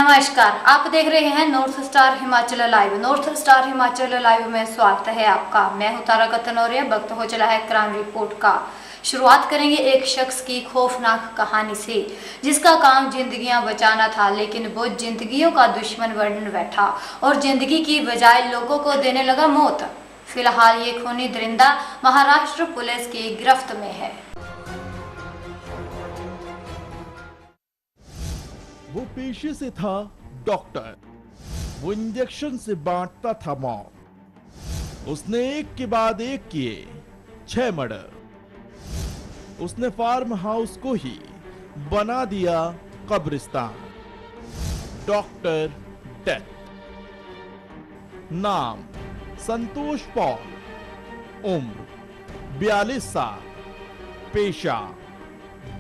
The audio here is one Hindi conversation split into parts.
नमस्कार, आप देख रहे हैं north star Himachal live. North star Himachal live में स्वागत है आपका। मैं हूं तारा कतनौरिया। वक्त हो चला है क्राइम रिपोर्ट का। शुरुआत करेंगे एक शख्स की खौफनाक कहानी से, जिसका काम जिंदगियां बचाना था, लेकिन वो जिंदगियों का दुश्मन बन बैठा और जिंदगी की बजाय लोगों को देने लगा मौत। फिलहाल ये खूनी दरिंदा महाराष्ट्र पुलिस की गिरफ्त में है। वो पेशे से था डॉक्टर। वो इंजेक्शन से बांटता था मौत। उसने एक के बाद एक किए 6 मर्डर। उसने फार्म हाउस को ही बना दिया कब्रिस्तान। Doctor death. नाम संतोष पॉल। उम्र 42 साल। पेशा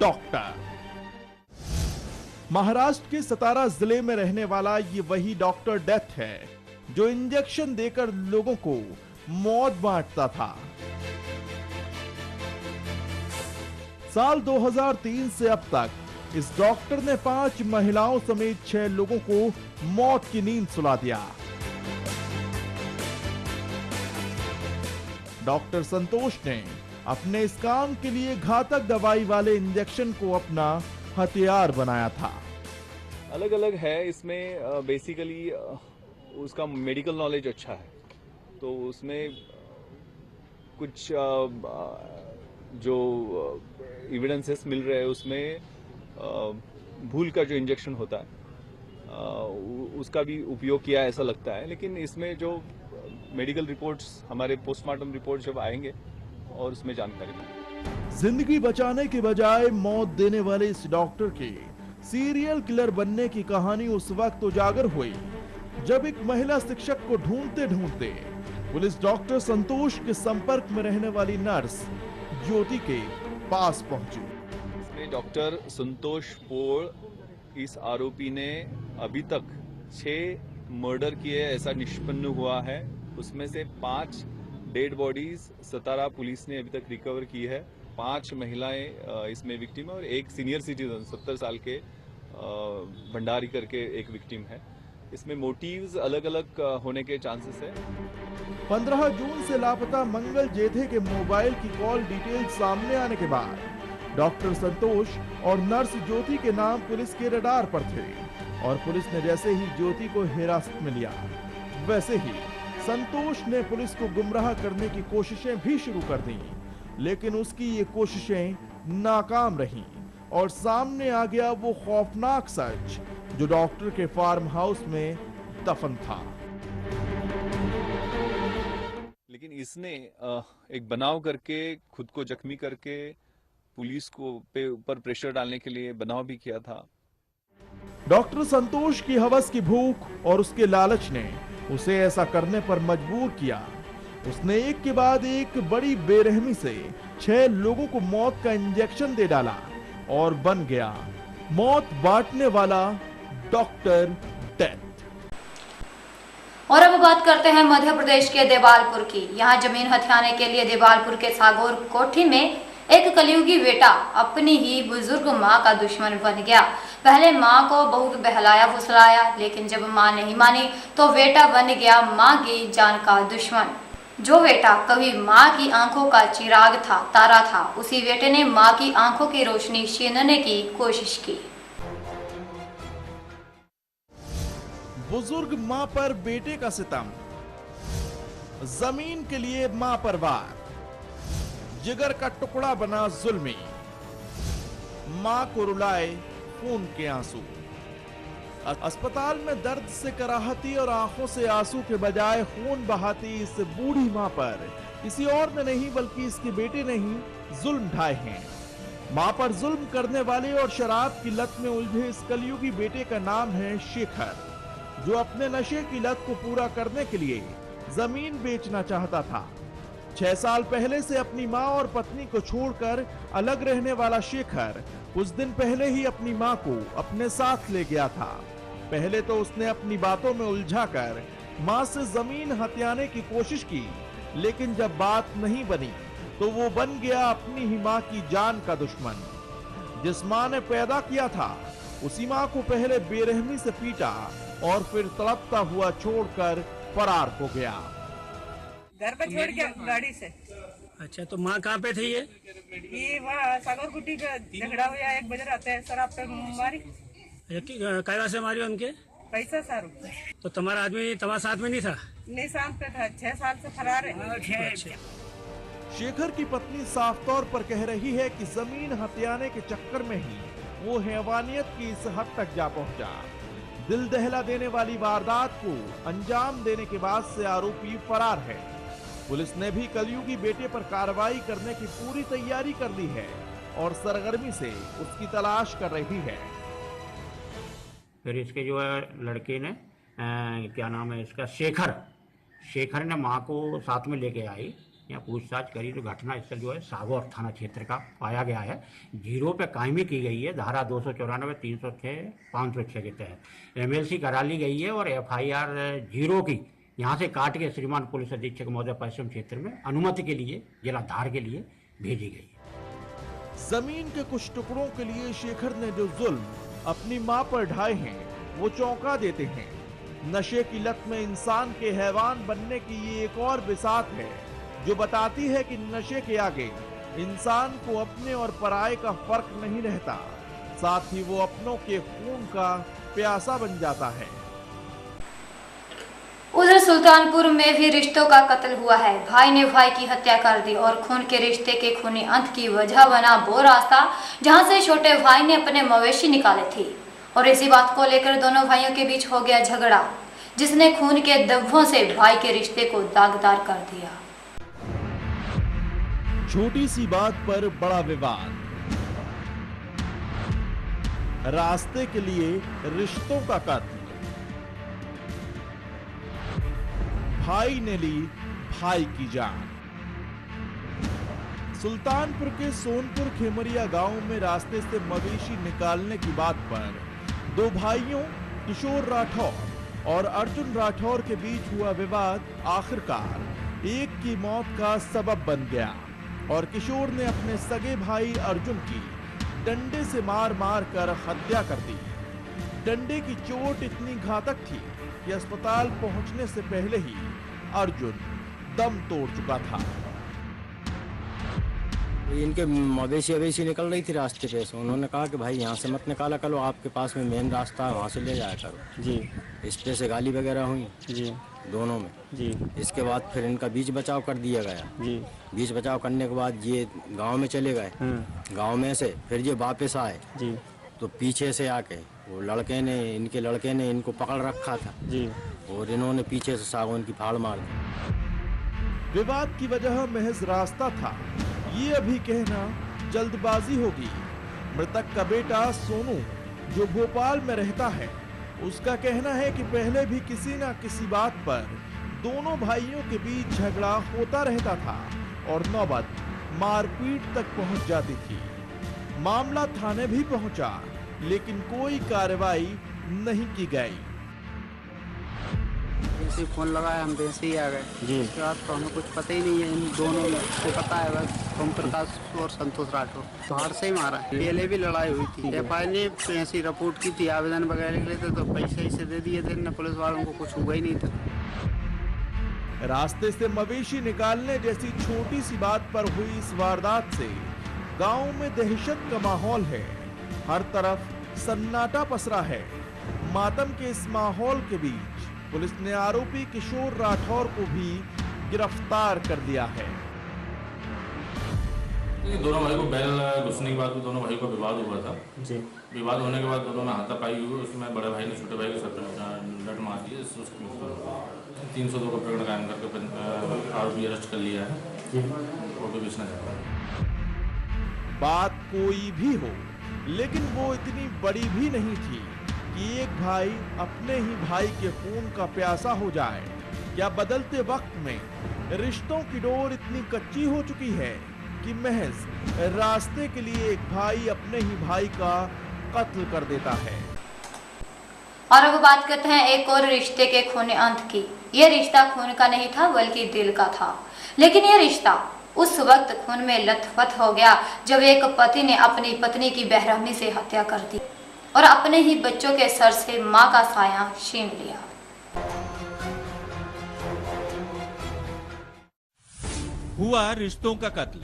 डॉक्टर। महाराष्ट्र के सतारा जिले में रहने वाला ये वही डॉक्टर डेथ है जो इंजेक्शन देकर लोगों को मौत बांटता था। साल 2003 से अब तक इस डॉक्टर ने 5 महिलाओं समेत 6 लोगों को मौत की नींद सुला दिया। डॉक्टर संतोष ने अपने इस काम के लिए घातक दवाई वाले इंजेक्शन को अपना हथियार बनाया था। अलग अलग है इसमें। बेसिकली उसका मेडिकल नॉलेज अच्छा है, तो उसमें कुछ जो एविडेंसेस मिल रहे हैं उसमें भूल का जो इंजेक्शन होता है उसका भी उपयोग किया ऐसा लगता है। लेकिन इसमें जो मेडिकल रिपोर्ट्स, हमारे पोस्टमार्टम रिपोर्ट जब आएंगे और उसमें जानकारी मिलेगी। जिंदगी बचाने के बजाय मौत देने वाले इस डॉक्टर के सीरियल किलर बनने की कहानी उस वक्त उजागर हुई जब एक महिला शिक्षक को ढूंढते ढूंढते पुलिस डॉक्टर संतोष के संपर्क में रहने वाली नर्स ज्योति के पास पहुंची। इसमें डॉक्टर संतोष पोल, इस आरोपी ने अभी तक 6 मर्डर किए ऐसा निष्पन्न हुआ है। उसमें से 5 डेड बॉडीज सतारा पुलिस ने अभी तक रिकवर की है। 5 महिलाएं इसमें विक्टिम है और एक सीनियर सिटीजन 70 साल के भंडारी करके एक विक्टिम है। इसमें मोटिव्स अलग अलग होने के चांसेस है। 15 जून से लापता मंगल जेठे के मोबाइल की कॉल डिटेल सामने आने के बाद डॉक्टर संतोष और नर्स ज्योति के नाम पुलिस के रडार पर थे और पुलिस ने जैसे ही ज्योति को हिरासत में लिया, वैसे ही संतोष ने पुलिस को गुमराह करने की कोशिशें भी शुरू कर दी। लेकिन उसकी ये कोशिशें नाकाम रहीं और सामने आ गया वो खौफनाक सच जो डॉक्टर के फार्म हाउस में दफन था। लेकिन इसने एक बनाव करके, खुद को जख्मी करके पुलिस को पे ऊपर प्रेशर डालने के लिए बनाव भी किया था। डॉक्टर संतोष की हवस की भूख और उसके लालच ने उसे ऐसा करने पर मजबूर किया। उसने एक के बाद एक बड़ी बेरहमी से 6 लोगों को मौत का इंजेक्शन दे डाला और बन गया मौत बांटने वाला डॉक्टर डेथ। और अब बात करते हैं मध्य प्रदेश के देवालपुर की। यहाँ जमीन हथियाने के लिए देवालपुर के सागौर कोठी में एक कलयुगी बेटा अपनी ही बुजुर्ग माँ का दुश्मन बन गया। पहले माँ को बहुत बहलाया फुसलाया, लेकिन जब माँ नहीं मानी तो बेटा बन गया माँ की जान का दुश्मन। जो बेटा कभी माँ की आंखों का चिराग था, तारा था, उसी बेटे ने माँ की आंखों की रोशनी छीनने की कोशिश की। बुजुर्ग माँ पर बेटे का सितम, जमीन के लिए माँ पर वार, जिगर का टुकड़ा बना जुल्मी, माँ को रुलाए खून के आंसू। अस्पताल में दर्द से कराहती और आंखों से आंसू के बजाय खून बहाती इस बूढ़ी माँ पर किसी और ने नहीं बल्कि इसके बेटे ने ही जुल्म ढाए हैं। माँ पर जुल्म करने वाले और शराब की लत में उलझे इस कलयुगी बेटे का नाम है शेखर, जो अपने नशे की लत को पूरा करने के लिए जमीन बेचना चाहता था। 6 साल पहले से अपनी माँ और पत्नी को छोड़कर अलग रहने वाला शेखर कुछ दिन पहले ही अपनी माँ को अपने साथ ले गया था। पहले तो उसने अपनी बातों में उलझाकर माँ से जमीन हथियाने की कोशिश की, लेकिन जब बात नहीं बनी तो वो बन गया अपनी ही माँ की जान का दुश्मन। जिस माँ ने पैदा किया था उसी मां को पहले बेरहमी से पीटा और फिर तड़पता हुआ छोड़कर फरार हो गया। घर पे छोड़ के गाड़ी से। अच्छा, तो माँ कहाँ पे थी ये वहाँ सागर गुट्टी का झगड़ा हुआ, 1 बजे रहते हैं शराब पे मारी। काय से मारी उनके? पैसा सारू। तो तुम्हारा आदमी तुम्हारे साथ में नहीं था? नहीं, शाम पे था, 6 साल से फरार है। अच्छा। शेखर की पत्नी साफ तौर पर कह रही है कि जमीन हथियाने के चक्कर में ही वो हैवानियत की इस हद तक जा पहुंचा। दिल दहला देने वाली वारदात को अंजाम देने के बाद से आरोपी फरार है। पुलिस ने भी कलयुगी बेटे पर कार्रवाई करने की पूरी तैयारी कर ली है और सरगर्मी से उसकी तलाश कर रही है। फिर इसके जो है लड़के ने क्या नाम है इसका, शेखर ने माँ को साथ में लेके आई, यहाँ पूछताछ करी तो घटना स्थल जो है सागौर थाना क्षेत्र का पाया गया है। 0 पे कायमी की गई है, धारा 294, 306, 506 के तहत MLC करा ली गई है और FIR 0 की यहाँ से काट के श्रीमान पुलिस अधीक्षक महोदय पश्चिम क्षेत्र में अनुमति के लिए जिला धार के लिए भेजी गई है। जमीन के कुछ टुकड़ों के लिए शेखर ने जो जुल्म अपनी मां पर ढाए हैं वो चौंका देते हैं। नशे की लत में इंसान के हैवान बनने की ये एक और बिसात है जो बताती है कि नशे के आगे इंसान को अपने और पराये का फर्क नहीं रहता, साथ ही वो अपनों के खून का प्यासा बन जाता है। उधर सुल्तानपुर में भी रिश्तों का कत्ल हुआ है। भाई ने भाई की हत्या कर दी और खून के रिश्ते के खूनी अंत की वजह बना वो रास्ता जहां से छोटे भाई ने अपने मवेशी निकाले थे। और इसी बात को लेकर दोनों भाइयों के बीच हो गया झगड़ा, जिसने खून के धब्बों से भाई के रिश्ते को दागदार कर दिया। छोटी सी बात पर बड़ा विवाद, रास्ते के लिए रिश्तों का कत्ल। भाई ने ली भाई की जान। सुल्तानपुर के सोनपुर खेमरिया गांव में रास्ते से मवेशी निकालने की बात पर 2 भाइयों किशोर राठौर और अर्जुन राठौर के बीच हुआ विवाद आखिरकार एक की मौत का सबब बन गया और किशोर ने अपने सगे भाई अर्जुन की डंडे से मार मार कर हत्या कर दी। डंडे की चोट इतनी घातक थी कि अस्पताल पहुंचने से पहले ही अर्जुन दम तोड़ चुका था। इनके मवेशी निकल रही थी रास्ते पे से, उन्होंने कहा कि भाई यहाँ से मत निकाला करो, आपके पास में मेन रास्ता है, वहाँ से ले जाया करो जी। इस पे से गाली वगैरह हुई जी दोनों में जी। इसके बाद फिर इनका बीच बचाव कर दिया गया जी। बीच बचाव करने के बाद ये गांव में चले गए। गांव में से फिर ये वापस आए जी, तो पीछे से आके वो इनके लड़के ने इनको पकड़ रखा था जी, और इन्होंने पीछे से सागौन की फाड़ मार दी। विवाद की वजह महज रास्ता था, ये अभी कहना जल्दबाजी होगी। मृतक का बेटा सोनू जो भोपाल में रहता है, उसका कहना है कि पहले भी किसी न किसी बात पर दोनों भाइयों के बीच झगड़ा होता रहता था और नौबत मारपीट तक पहुंच जाती थी। मामला थाने भी पहुंचा, लेकिन कोई कार्रवाई नहीं की गई। जैसे फोन लगाया हम वैसे ही आ गए जी। इसके बाद तो हमें कुछ पता ही नहीं है, इन दोनों में को पता है बस ओम प्रकाश और संतोष राठौर बाहर से ही मारा। पहले भी लड़ाई हुई थी, FIR ने ऐसी रिपोर्ट की थी, आवेदन वगैरह के लिए थे, तो पैसे इसे दे दिए थे न, पुलिस वालों को कुछ हुआ ही नहीं था। रास्ते से मवेशी निकालने जैसी छोटी सी बात पर हुई इस वारदात से गांव में दहशत का माहौल है। हर तरफ सन्नाटा पसरा है। मातम के इस माहौल के बीच पुलिस ने आरोपी किशोर राठौर को भी गिरफ्तार कर लिया है। दोनों भाई को बैल घुसने के बाद दोनों भाई को विवाद हुआ था जी। विवाद होने के बाद दोनों में हाथापाई हुई, उसमें बड़े भाई ने छोटे भाई के सर पर डट मार दी। 302 का प्रकरण कायम करके आरोपी अरेस्ट कर लिया है, फोटो बेचना चाहता है। बात कोई भी हो, लेकिन वो इतनी बड़ी भी नहीं थी कि एक भाई अपने ही भाई के खून का प्यासा हो जाए। क्या बदलते वक्त में रिश्तों की डोर इतनी कच्ची हो चुकी है कि महज रास्ते के लिए एक भाई अपने ही भाई का कत्ल कर देता है। और अब बात करते हैं एक और रिश्ते के खूनी अंत की। यह रिश्ता खून का नहीं था बल्कि दिल का था, लेकिन यह रिश्ता उस वक्त खून में लथपथ हो गया जब एक पति ने अपनी पत्नी की बेरहमी से हत्या कर दी। और अपने ही बच्चों के सर से मां का साया छीन लिया। हुआ रिश्तों का कत्ल,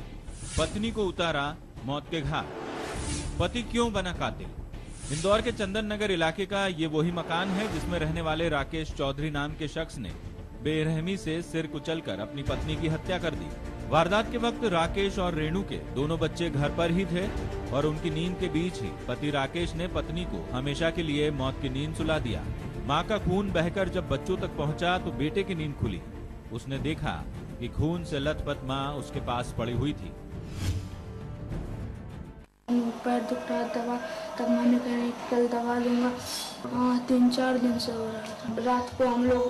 पत्नी को उतारा मौत के घाट। पति क्यों बना कातिल? इंदौर के चंदन नगर इलाके का ये वही मकान है जिसमें रहने वाले राकेश चौधरी नाम के शख्स ने बेरहमी से सिर कुचलकर अपनी पत्नी की हत्या कर दी। वारदात के वक्त राकेश और रेणु के दोनों बच्चे घर पर ही थे और उनकी नींद के बीच ही पति राकेश ने पत्नी को हमेशा के लिए मौत की नींद सुला दिया। मां का खून बहकर जब बच्चों तक पहुंचा तो बेटे की नींद खुली। उसने देखा कि खून से लथपथ मां उसके पास पड़ी हुई थी। पैर दुख रहा, दवा तब मैंने कहा कल दवा लूंगा। 3-4 दिन से हो रहा था। रात को हम लोग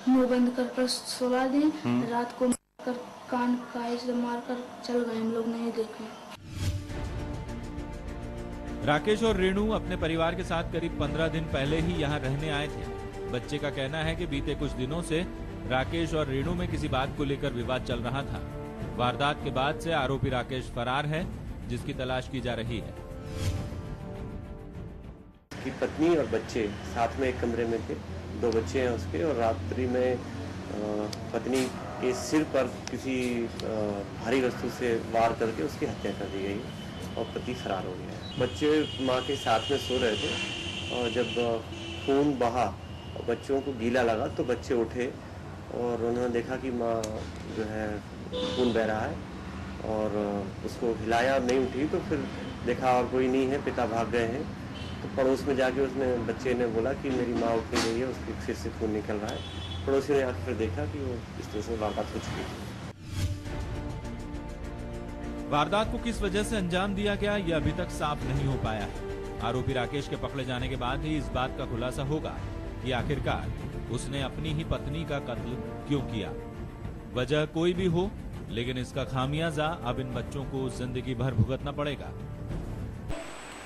मुंह बंद कर सुला दिए, रात को कर कान का से मारकर चल गए, हम लोग नहीं देखे। राकेश और रेणु अपने परिवार के साथ करीब 15 दिन पहले ही यहाँ रहने आए थे। बच्चे का कहना है कि बीते कुछ दिनों से राकेश और रेणु में किसी बात को लेकर विवाद चल रहा था। वारदात के बाद से आरोपी राकेश फरार है, जिसकी तलाश की जा रही है। की पत्नी और बच्चे साथ में एक कमरे में थे, 2 बच्चे हैं उसके, और रात्रि में पत्नी के सिर पर किसी भारी वस्तु से वार करके उसकी हत्या कर दी गई और पति फरार हो गया। बच्चे मां के साथ में सो रहे थे और जब खून बहा और बच्चों को गीला लगा तो बच्चे उठे और उन्होंने देखा कि मां जो है खून बह रहा है और उसको हिलाया, नहीं उठी तो फिर देखा और कोई नहीं है, पिता भाग गए हैं। तो पड़ोस में जाके उसने बच्चे ने बोला कि मेरी माँ उठ नहीं रही है, उसके सिर से खून निकल रहा है। पड़ोसी ने आकर फिर देखा कि वो इस तरह से वारदात हो चुकी थी। वारदात को किस वजह से अंजाम दिया गया यह अभी तक साफ नहीं हो पाया है। आरोपी राकेश के पकड़े जाने के बाद ही इस बात का खुलासा होगा कि आखिरकार उसने अपनी ही पत्नी का कत्ल क्यों किया। वजह कोई भी हो, लेकिन इसका खामियाजा अब इन बच्चों को जिंदगी भर भुगतना पड़ेगा।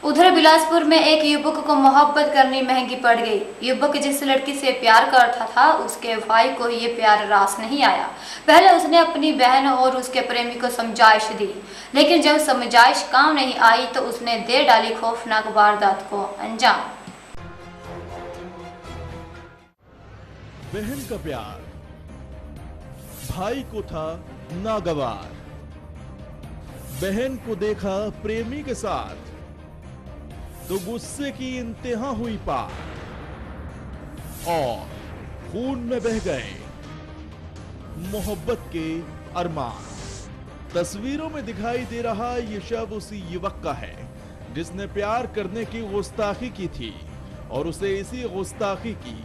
उधर बिलासपुर में एक युवक को मोहब्बत करनी महंगी पड़ गई। युवक जिस लड़की से प्यार करता था उसके भाई को ये प्यार रास नहीं आया। पहले उसने अपनी बहन और उसके प्रेमी को समझाइश दी, लेकिन जब समझाइश काम नहीं आई तो उसने दे डाली खौफनाक वारदात को अंजाम। बहन का प्यार भाई को था नागवार। बहन को देखा प्रेमी के साथ तो गुस्से की इंतहा हुई पार और खून में बह गए मोहब्बत के अरमान। तस्वीरों में दिखाई दे रहा ये शव उसी युवक का है जिसने प्यार करने की गुस्ताखी की थी और उसे इसी गुस्ताखी की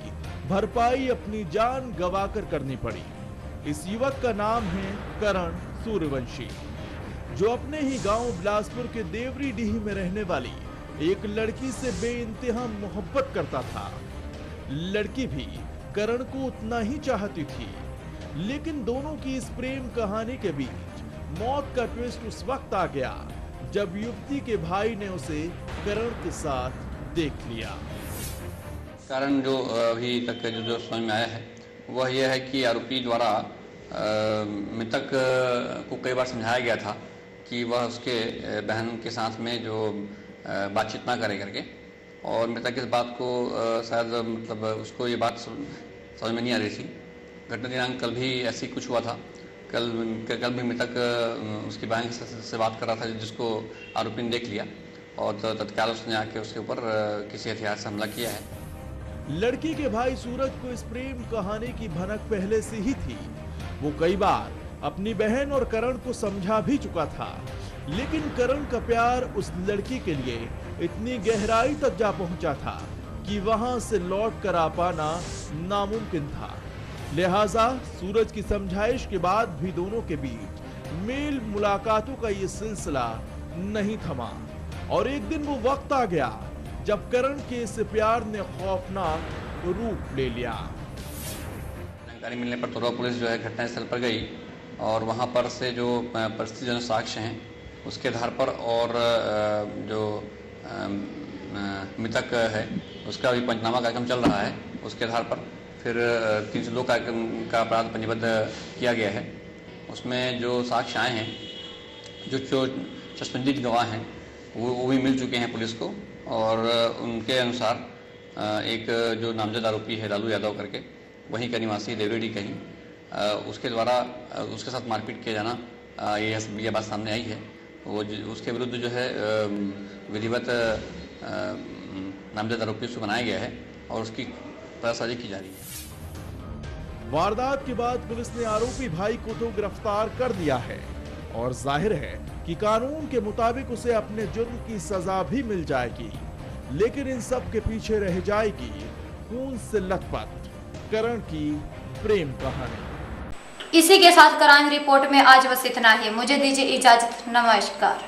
भरपाई अपनी जान गंवाकर करनी पड़ी। इस युवक का नाम है करण सूर्यवंशी, जो अपने ही गांव बिलासपुर के देवरी डीह में रहने वाली एक लड़की से बेइंतहा मोहब्बत करता था। लड़की भी करण को उतना ही चाहती थी, लेकिन दोनों की इस प्रेम कहानी के बीच मौत का ट्विस्ट उस वक्त आ गया जब युवती के भाई ने उसे करण के साथ देख लिया। कारण जो अभी तक जो समझ में आया है वह यह है कि आरोपी द्वारा मृतक को कई बार समझाया गया था कि वह उसके बहन के साथ में जो बातचीत ना करे करके, और मृतक इस बात को शायद मतलब उसको ये बात समझ में नहीं आ रही थी। घटना दिनांक कल भी ऐसी कुछ हुआ था। कल भी मृतक उसकी बहन से बात कर रहा था जिसको आरोपी ने देख लिया और तत्काल उसने आके उसके ऊपर किसी हथियार से हमला किया है। लड़की के भाई सूरज को इस प्रेम कहानी की भनक पहले से ही थी। वो कई बार अपनी बहन और करण को समझा भी चुका था, लेकिन करण का प्यार उस लड़की के लिए इतनी गहराई तक जा पहुंचा था कि वहां से लौट कर आ पाना नामुमकिन था। लिहाजा सूरज की समझाइश के बाद भी दोनों के बीच मेल मुलाकातों का ये सिलसिला नहीं थमा और एक दिन वो वक्त आ गया जब करण के इस प्यार ने खौफनाक रूप ले लिया। जानकारी मिलने पर तोरवा पुलिस जो है घटनास्थल पर गई और वहां पर से जो परिस्थितिजन्य साक्ष्य हैं उसके आधार पर और जो मृतक है उसका भी पंचनामा कार्यक्रम चल रहा है, उसके आधार पर फिर 302 का अपराध पंजीबद्ध किया गया है। उसमें जो साक्ष्य आए हैं, जो सस्पेंडेड गवाह हैं वो भी मिल चुके हैं पुलिस को। और उनके अनुसार एक जो नामजद आरोपी है लालू यादव करके, वहीं का निवासी देवरेडी कहीं, उसके द्वारा उसके साथ मारपीट किया जाना, ये बात सामने आई है। वो उसके विरुद्ध जो है विधिवत नामजद आरोपी उसको बनाया गया है और उसकी पतासाजी की जा रही है। वारदात के बाद पुलिस ने आरोपी भाई को तो गिरफ्तार कर दिया है और जाहिर है कि कानून के मुताबिक उसे अपने जुर्म की सजा भी मिल जाएगी, लेकिन इन सब के पीछे रह जाएगी खून से लथपथ करण की प्रेम कहानी। इसी के साथ क्राइम रिपोर्ट में आज बस इतना ही। मुझे दीजिए इजाजत। नमस्कार।